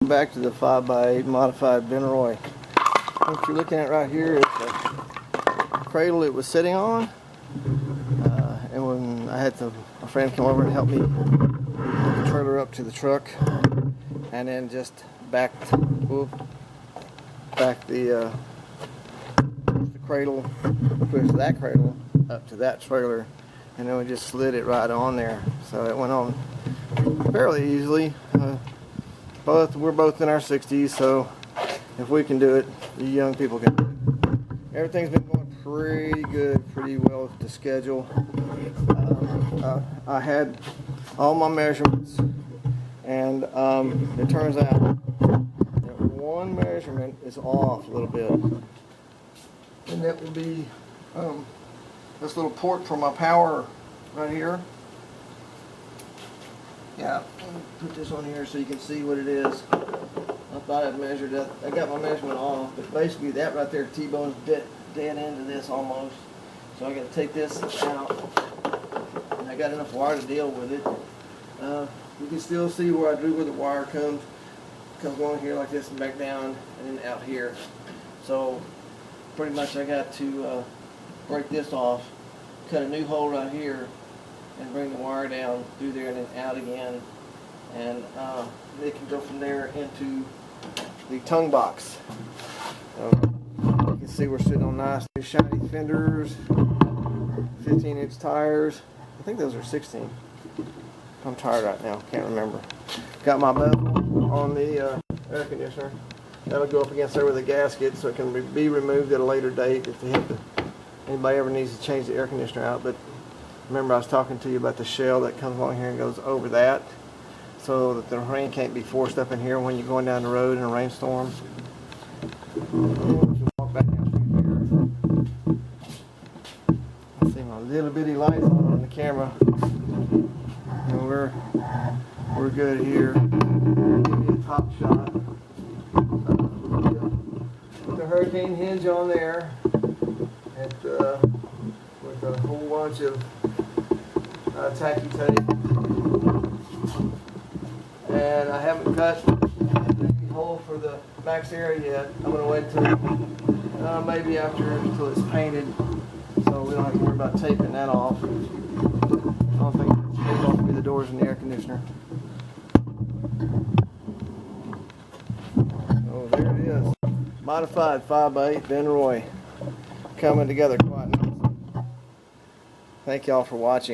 Back to the 5x8 Modified Benroy. What you're looking at right here is the cradle it was sitting on. And when I had a friend come over and help me put the trailer up to the truck, and then just back the cradle, push that cradle up to that trailer, and then we just slid it right on there. So it went on fairly easily. We're both in our 60s, so if we can do it, you young people can do it. Everything's been going pretty good, pretty well to schedule. I had all my measurements, and it turns out that one measurement is off a little bit, and that would be this little port for my power right here. Yeah, put this on here so you can see what it is. I thought I'd measured it. I got my measurement off, but basically that right there, T-bone's dead end of this almost. So I got to take this out, and I got enough wire to deal with it. You can still see where I drew where the wire comes going here like this and back down and then out here. So pretty much I got to break this off, cut a new hole right here, and bring the wire down through there and then out again, and they can go from there into the tongue box. You can see we're sitting on nice new shiny fenders, 15-inch tires. I think those are 16. I'm tired right now, can't remember. Got my bezel on the air conditioner. That'll go up against there with a gasket, so it can be removed at a later date if anybody ever needs to change the air conditioner out. But remember, I was talking to you about the shell that comes along here and goes over that, so that the rain can't be forced up in here when you're going down the road in a rainstorm. Walk back in through here. I see my little bitty lights on the camera. And we're good here. Give me a top shot. Put the hurricane hinge on there. With a whole bunch of tacky tape, and I haven't cut the hole for the max area yet. I'm going to wait till maybe until it's painted, so we don't have to worry about taping that off. I don't think it's going to be the doors and the air conditioner. Oh, there it is. Modified 5x8 Benroy, coming together quite nicely. Thank y'all for watching.